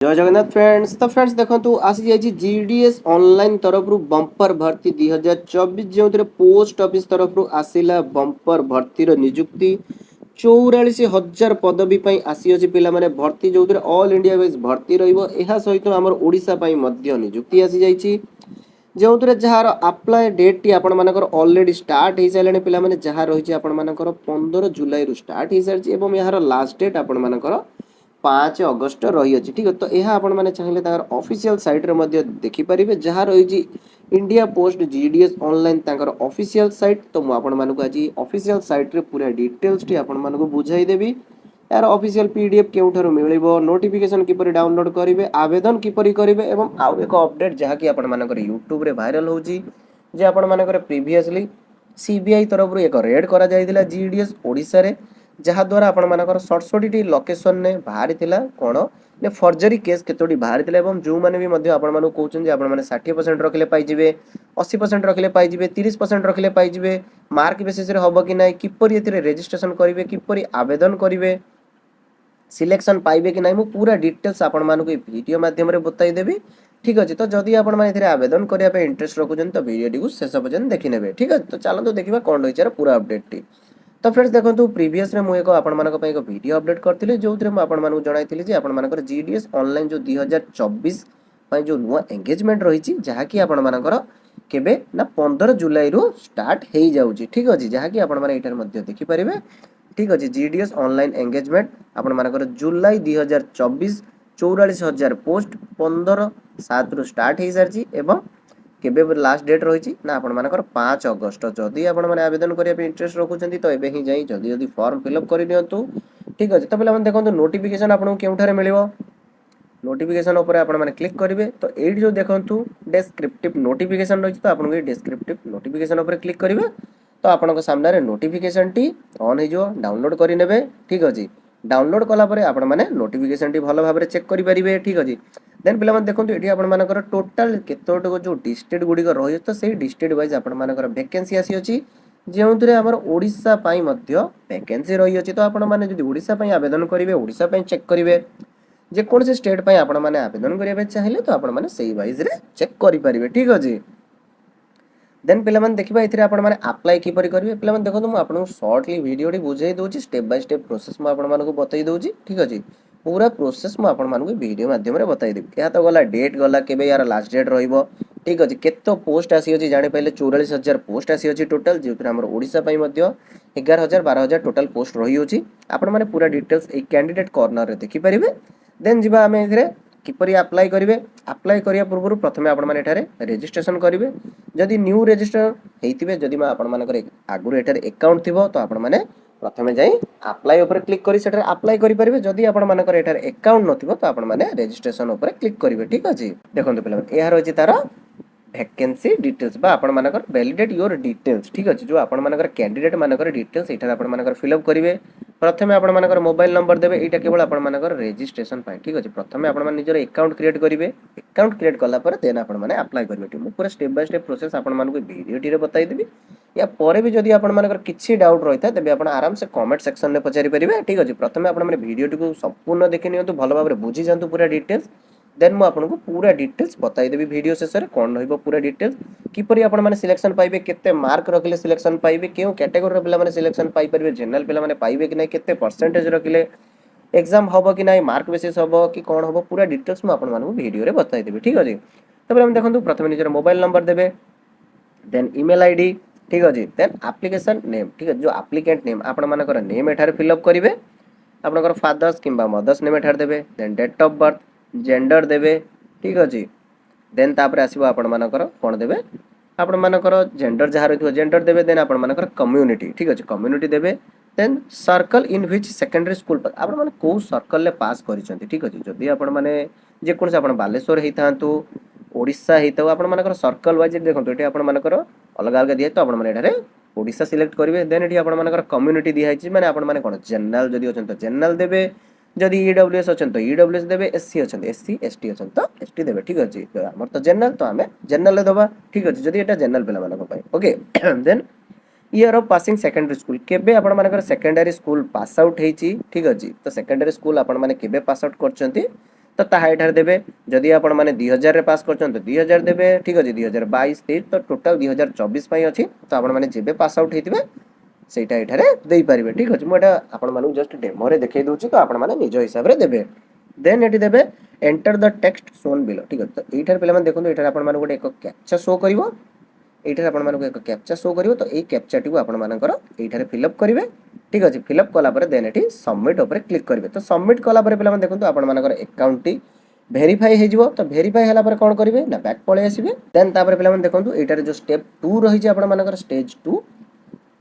जय जगन्नाथ फ्रेंड्स। तो फ्रेंड्स देखो आसी जाइए जीडीएस ऑनलाइन तरफ बंपर भर्ती 2024 जो पोस्ट ऑफिस तरफ आसला बंपर भर्ती निजुक्ति 44,000 पदवी आसी अच्छी पे भर्ती जो ऑल इंडिया वाइज भर्ती रहित आम ओडिशा निजुक्ति आसी जाइए जो जार आप्लाय डेट टी आपर ऑलरेडी स्टार्ट हो सारे पे जहाँ रही आपर 15 जुलाई स्टार्ट हो सारी यार लास्ट डेट आपर 5 अगस्त रही अच्छी ठीक है। तो यह आपण मैंने चाहिए ऑफिशियल साइट रे देखिपारे जहाँ रही India post GDS online official site. तो मुझे आज ऑफिशियल साइट रे पूरा डिटेल्स टी आपण मानक बुझाई देबी यार ऑफिशियल पीडीएफ केउठारु मिलिबो नोटिफिकेशन किपरि डाउनलोड करिवे आवेदन किपरि करिवे एवं आउ एक अपडेट जहाँ कि आपण मानकर यूट्यूब रे वायरल होची जे आपण मानकर प्रीवियसली सीबीआई तरफ एक रेड करा जायतिला जीडीएस ओडिसा रे जहाँ द्वारा आपण मानकर सड़सठी लोकेशन ने बाहरी कौन ने फर्जरी केस केतोटी बाहरी एवं जो मैंने भी मध्य आपण मानक कहउछन जे आपण माने 60% रखिले पाइजिबे 80% रखिले पाइजिबे 30% रखिले पाइजिबे मार्क बेसिस रे हबो कि नै किपरि एथिरे रजिस्ट्रेशन करिवे किपरि आवेदन करिवे सिलेक्शन पाइबे कि ना मु पूरा डिटेल्स आपण मानक वीडियो माध्यम रे बताई देबी ठीक अछि। तो जदि आपण माने एथिरे आवेदन करिया पे इंटरेस्ट रखुछन तो वीडियो टिकु शेष पर्यंत देखि नेबे ठीक अछि। तो चलंतु देखिबा कोन रहिचार पूरा अपडेट टी। तो फ्रेंड्स देखो प्रीवियस रे मुझे आपण मानक एक वीडियो अपडेट करथिले जो आपण मानक जणाइथिले जे आपण मानकर जीडीएस ऑनलाइन जो 2024 पय जो नुवा एंगेजमेंट रहिछि जहा कि आपण मानकर केबे ना 15 जुलाई रु स्टार्ट हेई जाउछि ठीक अछि। जहा कि आपण माने एटार मध्ये देखि परिबे ठीक अछि। जीडीएस ऑनलाइन एंगेजमेंट आपण मानकर जुलाई 2024 44,000 पोस्ट 15/7 रु स्टार्ट हेई सारछि एवं केबे लास्ट डेट रही ना आपण मानकर 5 अगस्त जदि आपण माने आवेदन करिया पे इंटरेस्ट रखुचंती तो एबे ही जाई जदि जदि फॉर्म फिल अप करि दियंतु ठीक अछि। तो पहले हम देखंतु नोटिफिकेशन आपन केउठारे मिलिबो नोटिफिकेशन ऊपर आपण माने क्लिक करिवे तो एडी जो देखंतु डिस्क्रिप्टिव नोटिफिकेशन रही तो आपण के डिस्क्रिप्टिव नोटिफिकेशन ऊपर क्लिक करिवे तो आपण के सामने रे नोटिफिकेशन टी ऑन हे जो डाउनलोड करि नेबे ठीक अछि। डाउनलोड कला परे आपण माने नोटिफिकेशन टी भलो भाबरे चेक करि परिबे ठीक अछि। देन पिला मन देखंतु एठी आपण मानकर टोटल केतोटो जो डिस्ट्रिक्ट गुडी को रही तो सेही डिस्ट्रिक्ट वाइज आपण मानकर वैकेंसी आसी अछि जेउतरे हमर ओडिसा पई मध्य वैकेंसी रही अछि। तो आपण माने जदि ओडिसा पई आवेदन करिवे ओडिसा पई चेक करिवे जे कोन से स्टेट पई आपण माने आवेदन करिवे चाहिले तो आपण माने सेही वाइज रे चेक करि परिवे ठीक अछि। देन पिला मन देखिबा इथिरे आपण माने अप्लाई किपरि करिवे पिला मन देखंतु मु आपन शॉर्टली वीडियो टी बुझाई दोछि स्टेप बाय स्टेप प्रोसेस मु आपण मानको बताई दोछि ठीक अछि। पूरा प्रोसेस मु आपण मानको वीडियो माध्यम रे बताई देबी या तो गला डेट गला केबे यार लास्ट डेट रहिबो ठीक अछि। केतो पोस्ट आसी अछि जानि पहिले 44,000 पोस्ट आसी अछि टोटल जेउतरे हमर ओडिसा पई मध्य 11,000 12,000 टोटल पोस्ट रही अछि। आपण माने पूरा डिटेल्स ए कैंडिडेट कॉर्नर रे देखि परिबे देन जिबा हमें इथिरे किपरि अप्लाई करिवे अप्लाई करिया पूर्व प्रथमे आपण माने एठारे रजिस्ट्रेशन करिवे जदि न्यू रजिस्टर हेतिबे जदि मा आपण मानकर आगुर एठारे अकाउंट थिबो तो आपण माने प्रथमे जाई अप्लाई ऊपर क्लिक करी सेठारे अप्लाई करि परिबे जदि आपण मानकर एठारे अकाउंट नथिबो तो आपण माने रजिस्ट्रेशन ऊपर क्लिक करिवे ठीक अछि। देखंतु पिला एहा रहछि तारा वैकेंसी डिटेल्स बा आपण मानकर वैलिडेट योर डिटेल्स ठीक अछि। जो आपण मानकर कैंडिडेट मानकर डिटेल्स एठारे आपण मानकर फिल अप करिवे प्रथमे आपण मानकर मोबाइल नंबर देबे एटा केवल आपण मानकर रजिस्ट्रेशन पाई ठीक अछि। प्रथमे आपण मान निजर अकाउंट क्रिएट करिवे अकाउंट क्रिएट कला पर देन आपण माने अप्लाई करिवे मु पूरा स्टेप बाय स्टेप प्रोसेस आपण मानको वीडियो टी रे बताई देबी या परे भी जदि आपण मानकर किछि डाउट रहिता तबे आपण आराम से कमेंट सेक्शन में पचारि परिवे ठीक अछि। प्रथमे आपण माने वीडियो टी को संपूर्ण देखि नियंतु भलो भाबरे बुझी जानतु पूरा डिटेल्स देन मु आपनको पूरा डिटेल्स बताई देबी वीडियो शेष रे कोन रहइबो पूरा डिटेल्स किपरि आपण माने सिलेक्शन पाइबे केते मार्क रखिले सिलेक्शन पाइबे केउ कैटेगरी रे पिला माने सिलेक्शन पाइ परिबे जनरल पिला माने पाइबे कि नै केते परसेंटेज रखिले एग्जाम हबो कि नै मार्क बेसिस हबो कि कोन हबो पूरा डिटेल्स मु आपण मानको वीडियो रे बताई देबी ठीक अछि। तबे हम देखंतु प्रथमे निजर मोबाइल नंबर देबे देन ईमेल आईडी ठीक अछि। देन एप्लीकेशन नेम ठीक अछि। जो एप्लीकेंट नेम आपण मानकर नेम एठारे फिल अप करिवे आपनकर फादर्स किंबा मदर्स नेम एठारे देबे then date of birth gender देबे ठीक अछि। देन तापर आसीबो आपण मानकर कोन देबे आपण मानकर जेंडर जहा रहितो जेंडर देबे देन आपण मानकर कम्युनिटी ठीक अछि कम्युनिटी देबे then circle in which secondary school आपण माने को सर्कल ले पास करिसंती ठीक अछि। जदि आपण माने जे कोन से आपण बालेश्वर हेतांतु ओडिसा हेताउ आपण मानकर सर्कल वाइज देखंतु एठी आपण मानकर अलग अलग दिए तो आपण माने एठारे ओडिसा सिलेक्ट करिवे देन एठी आपण मानकर कम्युनिटी दिया हिची माने आपण माने कोन जनरल जदि अछन तो जनरल देबे जदि ईडब्ल्यूएस अछन तो ईडब्ल्यूएस देबे एससी अछन एससी एसटी अछन तो एसटी देबे ठीक अछि। तो हमर तो जनरल तो हमें जनरल ले दबा ठीक अछि जदि एटा जनरल पिला मानक पय okay then year of passing secondary school केबे आपण मानकर सेकेंडरी स्कूल पास आउट हेची ठीक अछि। तो सेकेंडरी स्कूल आपण माने केबे पास आउट करचंती तो ताहा एठार देबे जदि आपण माने 2000 रे पास करछन तो 2000 देबे ठीक अछि 2022 23 तो टोटल 2024 पई अछि तो आपण माने जेबे पास आउट हेतिबे सेटा एठारे देई परिबे ठीक अछि मोटा आपण मानु जस्ट डेमो रे देखै दउछि तो आपण माने निज हिसाब रे देबे देन एटी देबे enter the text shown below ठीक अछि तो एठार पिला माने देखंतु एठार आपण माने गोटे एक कैप्चा शो करिवो एठार आपण मानको एक कैप्चा शो करिवो तो एई कैप्चा टी को आपण मानकर एठारे फिलअप करिवे ठीक अछि फिलअप कला परे देन एटी सबमिट ऊपर क्लिक करिवे तो सबमिट कला परे पिला माने देखंतु आपण मानकर अकाउंट टी भेरीफाई हे जिवो तो भेरीफाई हला पर कोन करिवे ना बैक पळे आसीबे देन तापर पिला माने देखंतु एटारे जो स्टेप 2 रही जे आपण मानकर स्टेज 2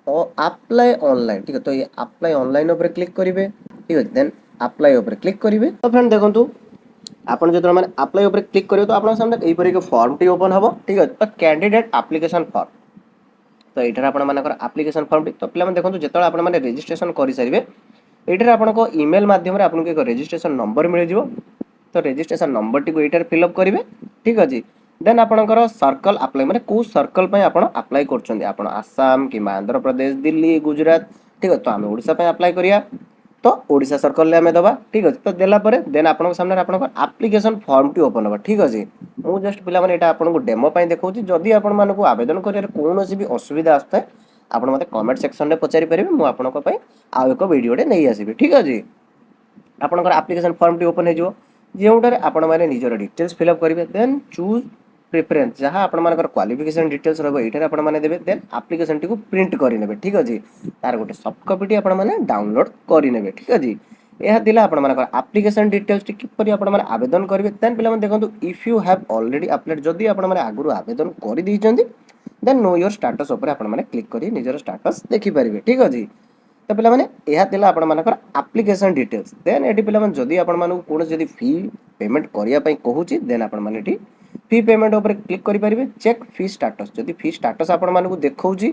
और अप्लाई ऑनलाइन ठीक है तो ये अप्लाई ऑनलाइन ऊपर क्लिक करिवे ठीक है देन अप्लाई ऊपर क्लिक करिवे तो फ्रेंड देखंतु आपण जतो माने अप्लाई ऊपर क्लिक करियो तो आपण सामने एई परे के फॉर्म टी ओपन हबो ठीक है तो कैंडिडेट एप्लीकेशन फॉर्म तो एठार आपण मानकर एप्लीकेशन फॉर्म टी तो पिला माने देखंतु जेतळे आपण माने रजिस्ट्रेशन करि सारिबे एठार आपण को ईमेल माध्यम रे आपण को एक रजिस्ट्रेशन नंबर मिल जिवो तो रजिस्ट्रेशन नंबर टी को एठार फिलअप करिवे ठीक अछि देन आपणकर सर्कल अप्लाई माने को सर्कल पय आपण अप्लाई करछन्ती आपण आसाम कि आंध्र प्रदेश दिल्ली गुजरात ठीक है तो हम ओडिसा पय अप्लाई करिया तो ओडिसा सर्कल ले हमें दबा ठीक अछि तो देला परे देन आपण सामने आपण एप्लीकेशन फॉर्म टी ओपन होबा ठीक अछि मु जस्ट पिला माने एटा आपण को डेमो पय देखौची जदी आपण माने को आवेदन करियर कोनोसी भी असुविधा आस्ते आपण मते कमेंट सेक्शन रे पचारि परिबे मु आपण को पय आ एक वीडियो रे नै आसीबे ठीक अछि आपणकर एप्लीकेशन फॉर्म टी ओपन हे जो जेउटारे आपण माने निजर डिटेल्स फिलअप करिवे देन चूज प्रेफरेंस जहां आपण मानकर क्वालिफिकेशन डिटेल्स रहबो एठारे आपण माने देबे देन एप्लीकेशन टी को प्रिंट करि नेबे ठीक अछि तार गोटे सॉफ्ट कॉपी टी आपण माने डाउनलोड करि नेबे ठीक अछि एहा दिला आपण मानकर एप्लीकेशन डिटेल्स टी किपरि आपण माने आवेदन करिवे देन पिला माने देखंतु if you have already upload जदी आपण माने आगुरु आवेदन करि दैचंती देन नो योर स्टेटस ऊपर आपण माने क्लिक करि निजर स्टेटस देखि परिबे ठीक अछि तो पिला माने एहा दिला आपण मानकर एप्लीकेशन डिटेल्स देन एटी पिला माने जदी आपण मानु कोन जदी फी पेमेंट करिया पई कहूची देन आपण माने एटी फी पेमेंट ऊपर क्लिक करि परिबे चेक फी स्टेटस जदी फी स्टेटस आपण मानकु देखौची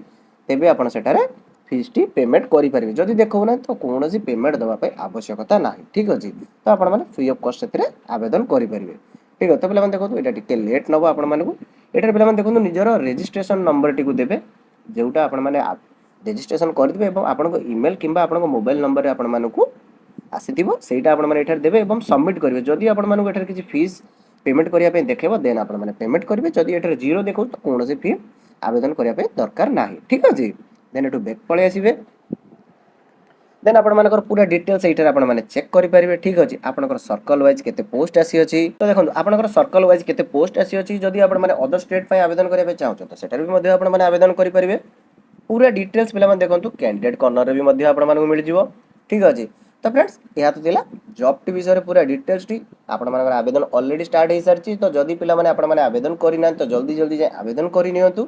तेबे आपण सेटारे फीस टी पेमेंट करि परिबे जदी देखौ ना तो कोनोसी पेमेंट दबा पई आवश्यकता नाही ठीक अछि तो आपण माने फ्री ऑफ कॉस्ट सेतरे आवेदन करि परिबे ठीक है तो पिला माने देखो एटा टिके लेट नबो आपण मानकु एटार पिला माने देखो निजर रजिस्ट्रेशन नंबर टी को देबे जेउटा आपण माने रजिस्ट्रेशन कर दिबे एवं आपण को ईमेल किबा आपण को मोबाइल नंबर रे आपण मानकु आसीथिबो सेटा आपण माने एठार देबे एवं सबमिट करिवे जदी आपण मानकु एठार किछि फीस पेमेंट करिया पे देखेबो देन आपण माने पेमेंट करिवे जदी एठार जीरो देखौ तो कोनोसी फी आवेदन करिया पे दरकार नाही ठीक अछि देन एटु बैक पळे आसीबे देन आपण मानकर पूरा डिटेल्स एठार आपण माने चेक करि परिबे ठीक अछि आपनकर सर्कल वाइज केते पोस्ट आसी अछि तो देखंतु आपनकर सर्कल वाइज केते पोस्ट आसी अछि जदी आपण माने अदर स्टेट पय आवेदन करिया पे चाहौ तो सेटार भी मध्ये आपण माने आवेदन करि परिबे पूरा डिटेल्स पिला माने देखंतु कैंडिडेट कॉर्नर रे भी मध्ये आपण मानकु मिल जिवो ठीक अछि तो फ्रेंड्स या तो दिला जॉब टी विषय पूरा डिटेल्स टी आपण मानकर आवेदन ऑलरेडी स्टार्ट हे सरची तो जदी पिला माने आपण माने आवेदन करि ना तो जल्दी जल्दी जे आवेदन करि नियंतु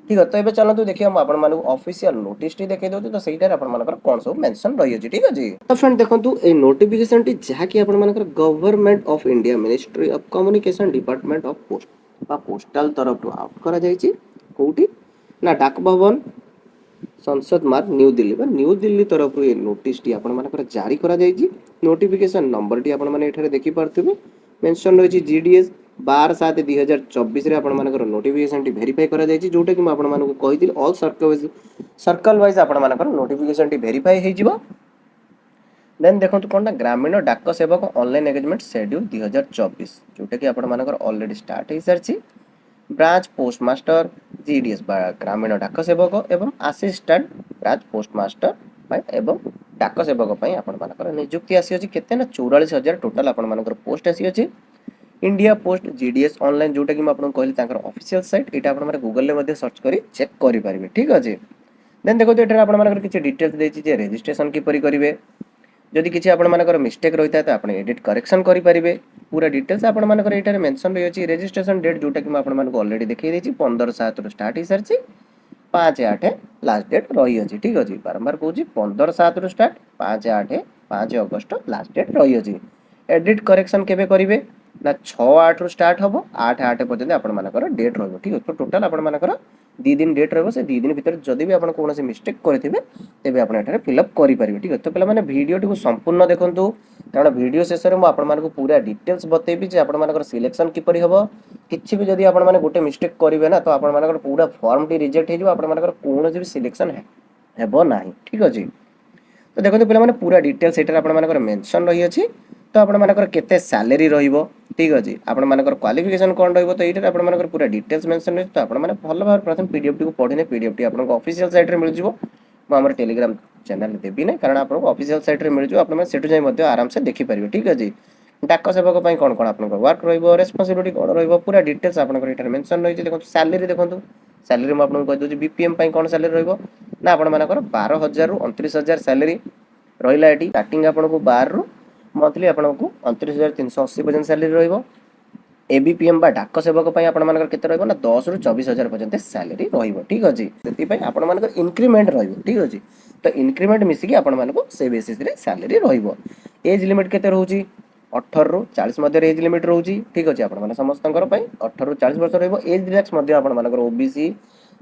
ठीक है तो एबे चलंतु देखिया हम आपण मानकु ऑफिशियल नोटिस टी देखै दउतु तो सेइटार आपण मानकर कोन सब मेंशन रहि अछि ठीक अछि तो फ्रेंड देखंतु ए नोटिफिकेशन टी जहा कि आपण मानकर government of India ministry of communication department of post बा पोस्टल तरफ टू आउट करा जायछि कोउटी ना डाक भवन संसद मार्ग न्यू दिल्ली तरफ ये नोटिस टी आपण मानकर जारी करा जायछि नोटिफिकेशन नंबर टी आपण माने एठारे देखि पारथिबे मेंशन रहिछि जीडीएस 12/7/2024 रे आपण मानकर नोटिफिकेशन टी वेरीफाई करा जायछि जोटा कि म आपण मानको कहिदिल ऑल सर्कल वाइज आपण मानकर नोटिफिकेशन टी वेरीफाई हे जिवो देन देखंतु कोनटा ग्रामीण डाक सेवक ऑनलाइन एंगेजमेंट शेड्यूल 2024 जोटा कि आपण मानकर ऑलरेडी स्टार्ट हे सरछि ब्रांच पोस्टमास्टर जीडीएस ग्रामीण डाक सेवक एवं असिस्टेंट ब्रांच पोस्टमास्टर एवं डाक सेवक पई आपण मानकर नियुक्ति आसी अछि केते ना 44000 टोटल आपण मानकर पोस्ट आसी अछि इंडिया पोस्ट जीडीएस ऑनलाइन जोटा कि म आपन कहली तांकर ऑफिशियल साइट एटा आपण माने गूगल ले मध्ये सर्च करी चेक करि परिबे ठीक अछि देन देखो तो एटा आपण मानकर किछि डिटेल्स देछि जे रजिस्ट्रेशन कि परि करिवे जदि किछि आपण मानकर मिस्टेक रहिता तो आपण एडिट करेक्शन करि परिबे पूरा डिटेल्स आपण मानकर एटारे मेंशन रहि अछि रजिस्ट्रेशन डेट जोटा कि म आपण मानको ऑलरेडी देखै देछि 15/7 रो स्टार्ट हे सरछि 5/8 लास्ट डेट रही अछि ठीक अछि बारंबार कहूछि 15/7 रो स्टार्ट 5/8 5 अगस्त लास्ट डेट रही अछि एडिट करेक्शन केबे करिवे ना 6/8 रो स्टार्ट हबो 8/8 पर्यंत आपण मानकर डेट रहबो ठीक अछि तो टोटल आपण मानकर 2 दिन डेट रहबो से 2 दिन भीतर जदी भी आपण कोनोसी मिस्टेक करथिबे तेबे आपण एठारे फिल अप करि परिबे ठीक अछि तो पहला माने वीडियो टी को संपूर्ण देखंतु कारण वीडियो शेष रे म आपण मानको पूरा डिटेल्स बतेबी जे आपण मानकर सिलेक्शन किपरि हबो किछि भी जदी आपण माने गोटे मिस्टेक करिवे ना तो आपण मानकर पूरा फॉर्म टी रिजेक्ट हे जिवो आपण मानकर कोनोसी भी सिलेक्शन हेबो नाही ठीक अछि तो देखंतु पहला माने पूरा डिटेल्स एठारे आपण मानकर मेंशन रहि अछि तो आपण मानकर केते सैलरी रहिबो ठीक अछि आपण मानकर क्वालिफिकेशन कोन रहिबो तो एटा आपण मानकर पूरा डिटेल्स मेंशन रहि तो आपण माने भलो भाव प्रथम पीडीएफ टी को पढिने पीडीएफ टी आपण ऑफिशियल साइट रे मिल जिवो म हमर टेलीग्राम चैनल देबी नै कारण आपण ऑफिशियल साइट रे मिल जिवो आपण माने सेटु जाई मध्ये आराम से देखि परिबे ठीक अछि डाक सेवक पई कोन कोन आपण वर्क रहिबो रेस्पोंसिबिलिटी कोन रहिबो पूरा डिटेल्स आपण एटा मेंशन रहि देखो सैलरी देखंतु सैलरी म आपण कह दोछि बीपीएम पई कोन सैलरी रहिबो ना आपण मानकर 12000 रु 29000 सैलरी रहिला एटी स्टार्टिंग आपण को 12 रु मंथली आपको 29,380 पर्यंत सैलरी रहिबो एबीपीएम बा डाक सेवक पई आपण मानकर केते रहिबो ना 10 रु 24000 पर्यंत सैलरी रहिबो ठीक अछि सेति पई आपण मानकर इंक्रीमेंट रहिबो ठीक अछि तो इंक्रीमेंट मिसी कि आपण मानको से बेसिस रे सैलरी रहिबो एज लिमिट केते रहउची 18 रु 40 मध्ये एज लिमिट रहउची ठीक अछि आपण माने समस्तंकर पई 18 रु 40 वर्ष रहिबो एज रिलैक्स मध्ये आपण मानकर ओबीसी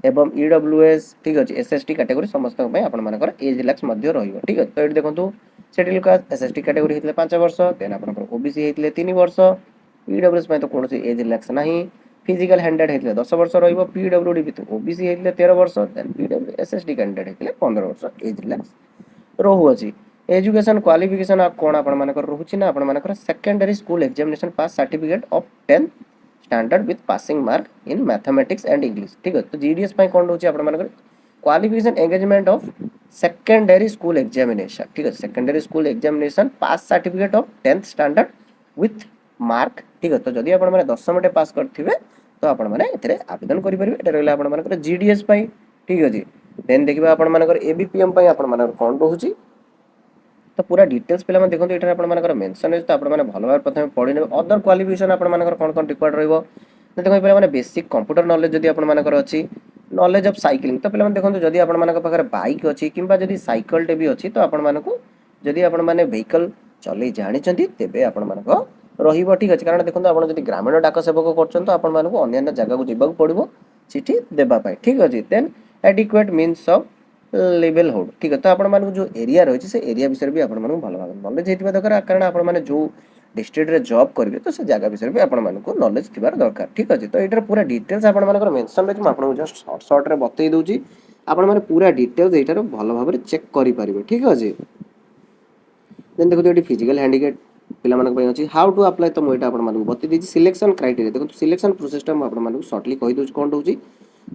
एवं ईडब्ल्यूएस ठीक अछि एसएसटी कैटेगरी समस्त पई आपण मानकर एज रिलैक्स मध्ये रहिबो ठीक अछि तो एठी देखंतु शेड्यूल कास्ट एसएसटी कैटेगरी हेतले 5 वर्ष देन आपण ओबीसी हेतले 3 वर्ष ईडब्ल्यूएस में तो कोनोसी एज रिलैक्स नाही फिजिकल हैंडेड हेतले 10 वर्ष रहिबो पीडब्ल्यूडी भी ओबीसी हेतले 13 वर्ष देन पीडब्ल्यू एसएसटी कैंडिडेट हेतले 15 वर्ष एज रिलैक्स रहू अछि एजुकेशन क्वालिफिकेशन कोन आपण मानकर रहउची ना आपण मानकर secondary school examination pass certificate of 10th standard with passing mark in mathematics and English ठीक है तो जीडीएस पई कोन रहउची आपण मानकर qualification engagement of secondary school examination ठीक है secondary school examination pass certificate of 10th standard with mark ठीक है तो जदि आपण माने 10 मटे पास करथिबे तो आपण माने एथरे आवेदन करि परिबे एटा रहला आपण मानकर जीडीएस पई ठीक अछि देन देखिबा आपण मानकर एबीपीएम पई आपण मानकर कोन रहउची तो पूरा डिटेल्स पिला में देखो एटा आपण मानकर मेंशन है तो आपण माने भलो भाव प्रथम पढि ने अदर क्वालिफिकेशन आपण मानकर कोन कोन रिक्वायर्ड रहइबो देखो पिला माने बेसिक कंप्यूटर नॉलेज जदि आपण मानकर अछि नॉलेज ऑफ साइक्लिंग तो पिला माने देखो जदि आपण मानकर पाखरे बाइक अछि किबा जदि साइकिल टे भी अछि तो आपण मानको जदि आपण माने व्हीकल चलै जानि छथि तेबे आपण मानको रहिबो ठीक अछि कारण देखो आपण जदि ग्रामीण डाक सेवक करछन तो आपण मानको अन्य जगह को जिबाक पड़िबो चिठी देबा पाई ठीक अछि then adequate means of livelihood ठीक है तो आपण मानको जो एरिया रही से एरिया विषय भी आपण मानको भलो भाव नॉलेज हेतिबा दरकार कारण आपण माने जो डिस्ट्रिक्ट रे जॉब करबे तो से जगह विषय भी आपण मानको नॉलेज थिबार दरकार ठीक अछि तो एटार पूरा डिटेल्स आपण मानकर मेंशन रही म आपण जस्ट शॉर्ट शॉर्ट रे बतई दोची आपण माने पूरा डिटेल्स एटार भलो भाव रे चेक करि परिबे ठीक अछि देन देखो एटी फिजिकल हैंडिकैप पिला मानक पय अछि हाउ टू अप्लाई तो मोइटा आपण मानक बतई दिछि सिलेक्शन क्राइटेरिया देखो सिलेक्शन प्रोसेस टा आपण मानक शॉर्टली कहि दोछि कोन दोछि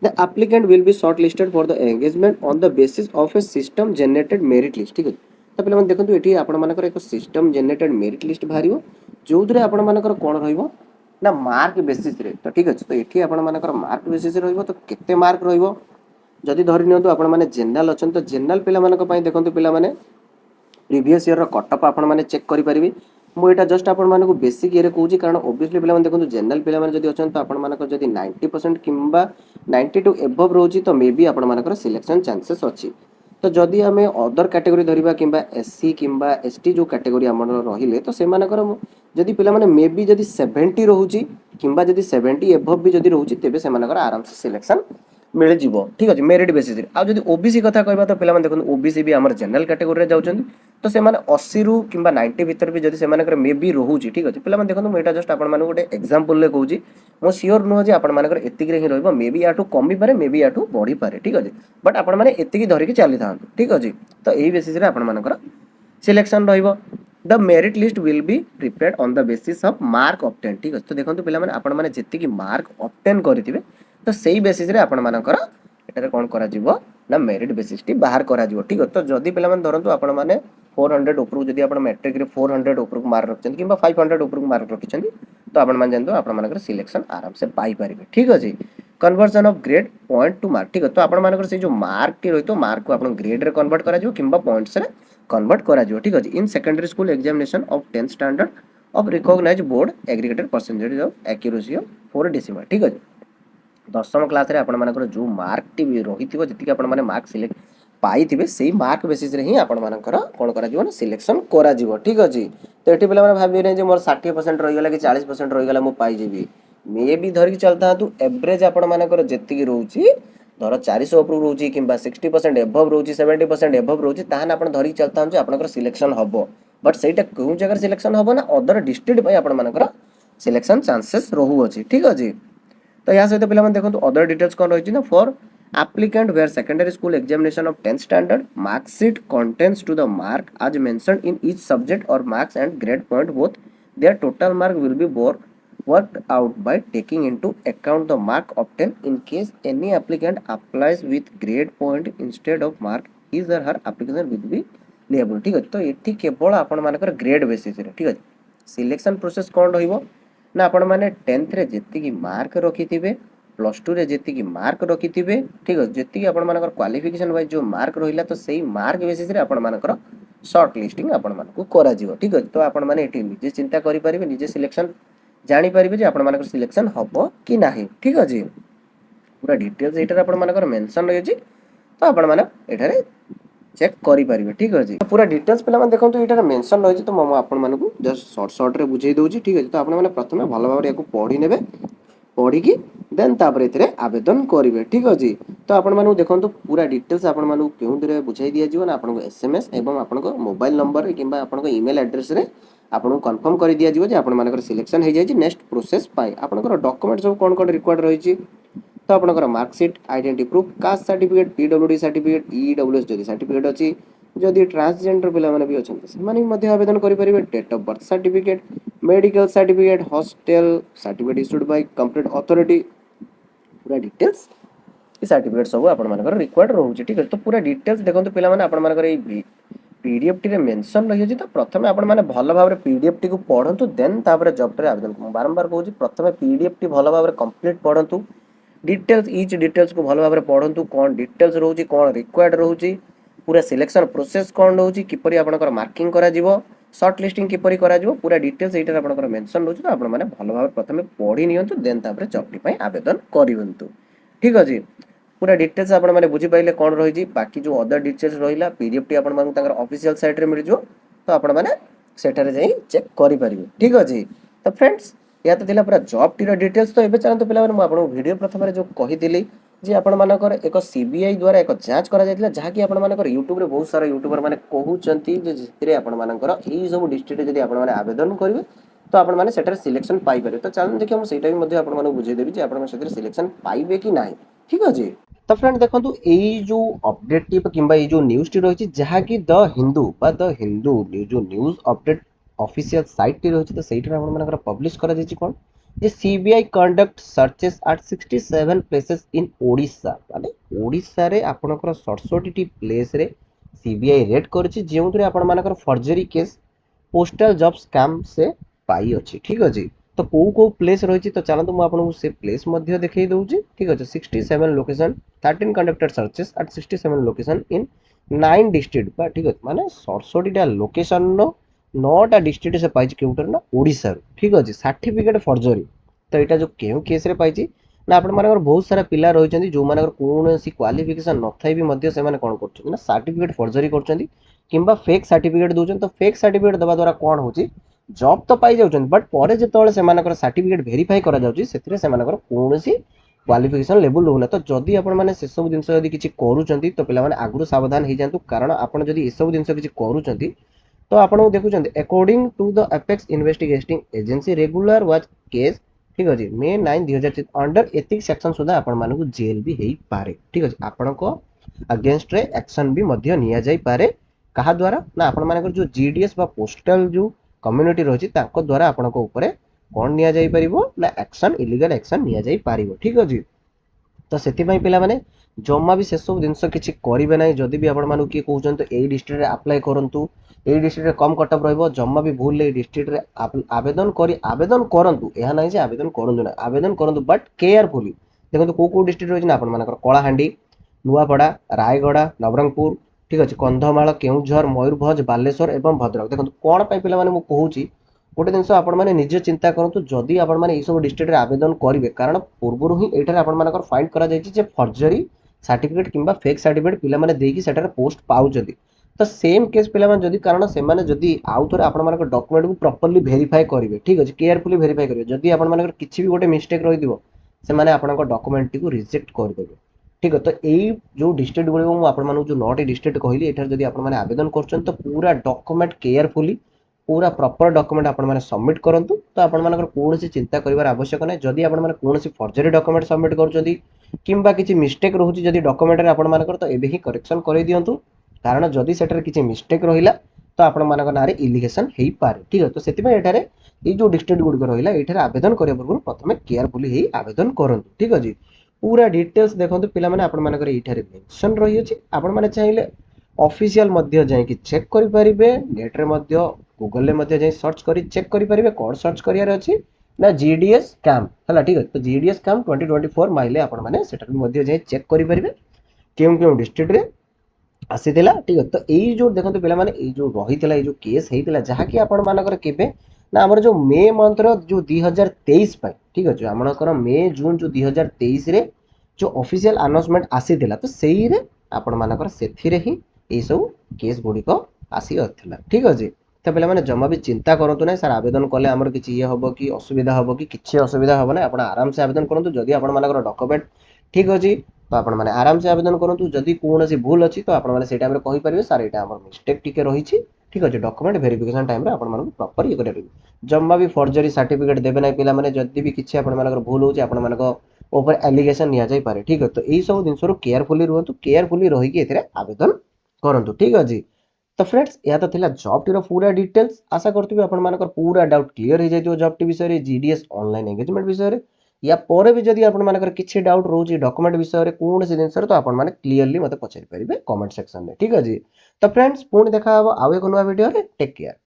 the applicant will be shortlisted for the engagement on the basis of a system generated merit list ठीक है तो पिला मन देखंतु एठी आपण मानकर एक सिस्टम जनरेटेड मेरिट लिस्ट भारियो जोदरे आपण मानकर कोन रहइबो ना मार्क बेसिस रे तो ठीक अछि तो एठी आपण मानकर मार्क बेसिस रे रहइबो तो केते मार्क रहइबो जदि धरि नियंतु आपण माने जनरल अछन तो जनरल पिला मानक पय देखंतु पिला माने प्रीवियस ईयर रो कटअप आपण माने चेक करि परिबे मु एटा जस्ट आपण मानकु बेसिक इयर कहूची कारण ऑब्वियसली पिला माने देखंतु जनरल पिला माने जदि अछन तो आपण मानकर जदि 90% किंबा 92 एबव रोची तो मे बी आपण मानकर सिलेक्शन चांसेस अछि तो जदि हमें अदर कैटेगरी धरिबा किंबा एससी किंबा एसटी जो कैटेगरी हमर रहिले तो से मानकर जदि पिला माने मे बी जदि 70 रहउची किंबा जदि 70 एबव भी जदि रहउची तेबे से मानकर आराम से सिलेक्शन मिल जिवो ठीक अछि मेरिट बेसिस रे आ जदि ओबीसी कथा कहबा तो पिला माने देखन ओबीसी भी हमर जनरल कैटेगरी रे जाउछन तो से माने 80 रु किंबा 90 भीतर भी जदि से मानकर मे बी रहउची ठीक अछि पिला माने देखन म एटा जस्ट आपण माने गोटे एग्जांपल ले कहूची मो सियोर नो जे आपण मानकर एतिक रे ही रहइबो मे बी आटू कमी पारे मे बी आटू बढ़ी पारे ठीक अछि बट आपण माने एतिक धरि के चली थान ठीक अछि तो एही बेसिस रे आपण मानकर सिलेक्शन रहइबो the merit list will be prepared on the basis of mark obtain ठीक अछि तो देखंतु पिला माने आपण माने जेतिकी मार्क ऑब्टेन करथिबे तो सेही बेसिस रे आपण मानकर एटारे कोन करा जिवो ना मेरिट बेसिस टी बाहर करा जिवो ठीक अछि तो जदी पिला माने धरंतु आपण माने 400 ऊपर जदी आपण मैट्रिक रे 400 ऊपर मार्क रखछन किबा 500 ऊपर मार्क रखछन तो आपण मान जानतो आपण मानकर सिलेक्शन आराम से पाई परिबे ठीक अछि conversion of grade point two mark ठीक अछि तो आपण मानकर से जो मार्क टी रहितो मार्क को आपण ग्रेड रे कन्वर्ट करा जिवो किबा पॉइंट्स रे कन्वर्ट करा जिवो ठीक अछि in secondary school examination of 10th standard of recognised board aggregated percentage of accuracy of 4 decimal ठीक अछि 10th क्लास रे आपण मानकर जो मार्क टी रहिथिबो जति आपण माने मार्क सिलेक्ट पाइथिबे सेही मार्क बेसिस रे ही आपण मानकर कोन करा जिवो ना सिलेक्शन करा जिवो ठीक अछि तो एठी पिला माने भाबि नै जे मोर 60% रहि गेला कि 40% रहि गेला मु पाइ जेबी मे भी धरि चलता तू एवरेज आपण मानकर जेति की रहउची धर 400 ऊपर रहउची किबा 60% एबव रहउची 70% एबव रहउची ताहन आपण धरि चलता जे आपनकर सिलेक्शन हबो बट सेटा कोन जगह सिलेक्शन हबो ना अदर डिस्ट्रिक्ट पय आपण मानकर सिलेक्शन चांसेस रहउ अछि ठीक अछि तो या सहित पिला माने देखंतु अदर डिटेल्स कोन रहिची ना for applicant where secondary school examination of 10th standard mark sheet contains to the mark as mentioned in each subject or marks and grade point both their total mark will be worked out by taking into account the mark obtained in case any applicant applies with grade point instead of mark his or her application will be liable ठीक ଅଛି। तो ଏଠି କେବଳ ଆପଣମାନଙ୍କର grade ବେସିସ୍ରେ ଠିକ୍ ଅଛି। Selection process କ'ଣ ରହିବ ନା ଆପଣମାନେ 10thରେ ଯେତିକି ମାର୍କ ରଖିଥିବେ ପ୍ଲସ୍ ଟୁରେ ଯେତିକି ମାର୍କ ରଖିଥିବେ ଠିକ୍ ଅଛି, ଯେତିକି ଆପଣମାନଙ୍କର କ୍ୱାଲିଫିକେସନ୍ ୱାଇଜ୍ ଯେଉଁ ମାର୍କ ରହିଲା ତ ସେଇ ମାର୍କ ବେସିସ୍ରେ ଆପଣମାନଙ୍କର ସର୍ଟ ଲିଷ୍ଟିଂ ଆପଣମାନଙ୍କୁ କରାଯିବ ଠିକ୍ ଅଛି। ତ ଆପଣମାନେ ଏଠି ନିଜେ ଚିନ୍ତା କରିପାରିବେ, ନିଜେ ସିଲେକ୍ସନ୍ ଜାଣିପାରିବେ ଯେ ଆପଣମାନଙ୍କର ସିଲେକ୍ସନ୍ ହେବ କି ନାହିଁ ଠିକ୍ ଅଛି। ପୁରା ଡିଟେଲ୍ସ ଏଇଟାରେ ଆପଣମାନଙ୍କର ମେନସନ୍ ରହିଛି, ତ ଆପଣମାନେ ଏଠାରେ ଚେକ୍ କରିପାରିବେ ଠିକ୍ ଅଛି। ପୁରା ଡିଟେଲ୍ସ ପିଲାମାନେ ଦେଖନ୍ତୁ ଏଇଟାରେ ମେନସନ୍ ରହିଛି, ତ ମୁଁ ଆପଣମାନଙ୍କୁ ଜଷ୍ଟ ସର୍ଟରେ ବୁଝେଇ ଦେଉଛି ଠିକ୍ ଅଛି। ତ ଆପଣମାନେ ପ୍ରଥମେ ଭଲ ଭାବରେ ୟାକୁ ପଢ଼ି ନେବେ, ପଢ଼ିକି ଦେନ୍ ତାପରେ ଏଥିରେ ଆବେଦନ କରିବେ ଠିକ୍ ଅଛି। ତ ଆପଣମାନଙ୍କୁ ଦେଖନ୍ତୁ ପୁରା ଡିଟେଲ୍ସ ଆପଣମାନଙ୍କୁ କେଉଁଥିରେ ବୁଝାଇ ଦିଆଯିବ ନା ଆପଣଙ୍କୁ SMS ଏବଂ ଆପଣଙ୍କ ମୋବାଇଲ ନମ୍ବର କିମ୍ବା ଆପଣଙ୍କ ଇମେଲ୍ ଆଡ୍ରେସ୍ରେ ଆପଣଙ୍କୁ କନଫର୍ମ କରି ଦିଆଯିବ ଯେ ଆପଣମାନଙ୍କର ସିଲେକ୍ସନ୍ ହେଇଯାଇଛି ନେକ୍ସଟ ପ୍ରୋସେସ୍ ପାଇଁ। ଆପଣଙ୍କର ଡକୁମେଣ୍ଟ ସବୁ କ'ଣ କ'ଣ ରିକ୍ୱାର୍ଡ ରହିଛି ତ ଆପଣଙ୍କର marksheet, identity proof, caste certificate, PWD certificate, EWS ଯଦି ସାର୍ଟିଫିକେଟ୍ ଅଛି, ଯଦି ଟ୍ରାନ୍ସଜେଣ୍ଡର ପିଲାମାନେ ବି ଅଛନ୍ତି ସେମାନେ ବି ମଧ୍ୟ ଆବେଦନ କରିପାରିବେ। Date of birth certificate, medical certificate, hostel certificate issued by complete authority, पूरा डिटेल्स ये सर्टिफिकेट सब आपण मानकर रिक्वायर्ड रहउची ठीक है। तो पूरा डिटेल्स देखंतु पिला माने आपण मानकर ए पीडीएफ टी रे मेंशन रही अछि। तो प्रथमे आपण माने भलो भाबरे पीडीएफ टी को पढंतु देन तापर जॉब रे आवेदन। बारंबार कहूची प्रथमे पीडीएफ टी भलो भाबरे कंप्लीट पढंतु, डिटेल्स ईच डिटेल्स को भलो भाबरे पढंतु, कोन डिटेल्स रहउची, कोन रिक्वायर्ड रहउची, पूरा सिलेक्शन प्रोसेस कोन रहउची, किपरि आपनकर मार्किंग करा जिवो, सर्ट लिस्टिंग किपरि करा जिवो, पूरा डिटेल्स एटा आपनकर मेंशन रहउची। तो आपण माने भलो भाबरे प्रथमे पढि नियंतु देन तापर जॉब टी पई आवेदन करिवंतु ठीक अछि। पूरा डिटेल्स आपण माने बुझी पाइले कोन रही बाकी जो अदर डिटेल्स रहिला पीडीएफ टी आपण माने तांकर ऑफिशियल साइट रे मिल जो, तो आपण माने सेठारे जाई चेक करि परिबे ठीक अछि। तो फ्रेंड्स या तो थिला पूरा जॉब टी रो डिटेल्स। तो एबे चलंतु पिला माने मु आपण वीडियो प्रथम रे जो कहिदिली जे आपण मानकर एक सीबीआई द्वारा एक जांच करा जायतिला, जहा कि आपण मानकर यूट्यूब रे बहुत सारा यूट्यूबर माने कहउचंती जे जेतिरे आपण मानकर एई सब डिस्ट्रिक्ट जदी आपण माने आवेदन करिवे तो आपण माने सेठारे सिलेक्शन पाई परिबे। तो चलन देखि हम सेटा भी मध्ये आपण माने बुझेई देबी जे आपण माने सेठारे सिलेक्शन पाइबे कि नाही ठीक अछि। तो फ्रेंड देखो यही जो अपडेट टी किंबा ये जो न्यूज टी रही जहाँकि द हिंदू बा द हिंदू जो न्यूज अपडेट ऑफिशियल साइट टी रही तो सहीटा आप पब्लिश करा कौन ये CBI conduct searches at 67 places in Odisha माने ओडिशा रे आपनकर 67 प्लेस रे सीबीआई रेड करछि जेउ थरे आपण मानकर forgery case postal job scam से पाई अछि ठीक अछि। तो को प्लेस रही तो चलते मुझे आपको से प्लेस देखई दूसरी ठीक अच्छे। 67 location 13 conducted searches at 67 location in 9 district ठीक अच्छे माने 67टा लोकेशन 9टा डिस्ट्रिक्ट से पाई केउटर ना ओडिशा ठीक अच्छे। सर्टिफिकेट फर्जरी तो यहाँ जो क्यों केस रे पाई ना आपण मानकर बहुत सारा पिला रही जो मानकर कौन सी क्वालिफिकेशन न थाई भी मध्य से माने कोन करछन ना सर्टिफिकेट फर्जरी करछन किंबा फेक सर्टिफिकेट दोचन। तो फेक सर्टिफिकेट दबा द्वारा कोन होची जॉब तो पाई जाउछन बट परे जेतोले सेमानकर सर्टिफिकेट वेरीफाई करा जाउची सेथिरे सेमानकर कोनोसी क्वालिफिकेशन लेवल रहउना। तो जदी आपण माने से सब जिंस जदी किछि करूचंती तो पिला माने आगुरु सावधान हे जानतु कारण आपण जदी ए सब जिंस किछि करूचंती तो आपण देखुचंती according to the apex investigating agency regular watch case ठीक अछि मे 9 2003 अंडर एथिक्स सेक्शन सुधा आपण मानकु जेल भी हेई पारे ठीक अछि। आपण को अगेंस्ट रे एक्शन भी मध्य निया जाई पारे कहा द्वारा ना आपण मानकर जो जीडीएस बा पोस्टल जो कम्युनिटी रही द्वारा आपण कौन निया जाई परिबो ना एक्शन इलीगल एक्शन निया जाई परिबो ठीक अछि। तो सेति पई पिला माने जम्मा भी से सब जिंस किछि करिवे नै जदी भी आपण मानु की कहउछन तो एई डिस्ट्रिक्ट रे अप्लाई करंतु एई डिस्ट्रिक्ट रे कम कटअप रहइबो जम्मा भी भूल ले डिस्ट्रिक्ट रे आवेदन करंतु एहा नै जे आवेदन करंतु ना आवेदन करंतु बट केयरफुली देखंतु को डिस्ट्रिक्ट रही ना आपण मानकर कलाहांडी नुआपड़ा रायगड़ा नवरंगपुर ठीक अच्छे कंधमाल केउझर मयूरभंज बालेश्वर एवं भद्रक देखो कौन पाई पिला माने मु कहूची गोटे जिनस आपण माने निजे चिंता करंतु जदि आपण माने सब डिस्ट्रिक्ट रे आवेदन करिवे कारण पूर्वरु ही एठारे आपण मानकर फाइंड करा जायछि जे फर्जरी सर्टिफिकेट किंबा फेक सर्टिफिकेट पिला माने देकी सेठारे पोस्ट पाउचंती। तो सेम केस पिला माने जदि कारण से माने जदि आउ थोरे आपण मानकर डॉक्यूमेंट को प्रॉपर्ली वेरीफाई करिवे ठीक अछि केयरफुली वेरीफाई करिवे जदि आपण मानकर किछि भी गोटे मिस्टेक रहि दिबो से माने आपणक डॉक्यूमेंट को रिजेक्ट कर देबे ठीक है। तो यही जो डिस्ट्रिक्ट गुड़ जो 9टी डिस्ट्रिक्ट कहली एठार जदि आपण माने आवेदन करछन तो पूरा डॉक्यूमेंट केयरफुली पूरा प्रॉपर डॉक्यूमेंट आपण माने सबमिट करंतु तो आपण मानकर कोनोसी चिंता करिवार आवश्यक नै जदि आपण माने कोनोसी फॉर्जरी डॉक्यूमेंट सबमिट करछथि किंबा किछि मिस्टेक रहउछि जदि डॉक्यूमेंट रे आपण मानकर तो एबे ही करेक्शन करै दियंतु कारण जदि सेटर किछि मिस्टेक रहिला तो आपण मानकर नारे इलिगेशन हेई पारे ठीक है तो सेति में एठारे ए जो डिस्ट्रिक्ट गुड रहिला एठारे आवेदन करिया पूर्व प्रथमे केयरफुली हेई आवेदन करंतु ठीक अछि पूरा डिटेल्स देखंतु पिला माने आपण मानकर एठारे मेंशन रहि अछि आपण माने चाहिले ऑफिशियल मध्य जाय कि चेक करि परिबे नेट रे मध्य गूगल ले मध्य जाय सर्च करी चेक करि परिबे कोड सर्च करियार अछि ना जीडीएस कैंप हला ठीक है तो जीडीएस कैंप 2024 माइले आपण माने सेटर मध्य जाय चेक करि परिबे केउ केउ डिस्ट्रिक्ट रे आसीथिला ठीक है तो एई जो देखंतु पिला माने एई जो रहिथिला एई जो केस हेइथिला जहा कि आपण मानकर केबे ना हमर जो मे मंथ रो जो 2023 पय ठीक है जो हमनकर मे जून जो 2023 रे जो ऑफिशियल अनाउंसमेंट आसीथिला तो सेई रे आपण मानकर सेथिरे ही एई सब केस गुडी को आसी अथिला ठीक अछि तो पिला माने जमा भी चिंता करंतु नै सर आवेदन कले हमर किछि ये हबो कि असुविधा हबो कि किछि असुविधा हबो नै आपण आराम से आवेदन करंतु जदि आपण मानकर डॉक्यूमेंट ठीक अछि तो आपण माने आराम से आवेदन करंतु जदि कोनोसी भूल अछि तो आपण माने से टाइम रे कहि परिबे सर एटा हमर मिस्टेक टिके रही छी ठीक अछि डॉक्यूमेंट वेरिफिकेशन टाइम रे आपण मानको प्रॉपर ये करे जम्मा भी फॉर्जरी सर्टिफिकेट देबे नै पिला माने जदि भी किछि आपण मानकर भूल होछि आपण मानको ऊपर एलिगेशन निया जाई पारे ठीक है तो एई सब दिन सरो केयरफुली रहंतु केयरफुली रही कि एथिरे आवेदन करंतु ठीक अछि तो फ्रेंड्स या तो थिला जॉब टीर पूरा डिटेल्स आशा करथि आपण मानकर पूरा डाउट क्लियर हो जाइतो जॉब टी विषय रे जीडीएस ऑनलाइन एंगेजमेंट विषय रे या पर भी जदि आपण मानकर किछि डाउट रोजी डॉक्यूमेंट विषय रे कोन से दिन तो आपण माने क्लियरली मते पचारि परिबे कमेंट सेक्शन रे ठीक अछि तो फ्रेंड्स पुणी देखा हबो आउ एक नवा वीडियो रे टेक केयर।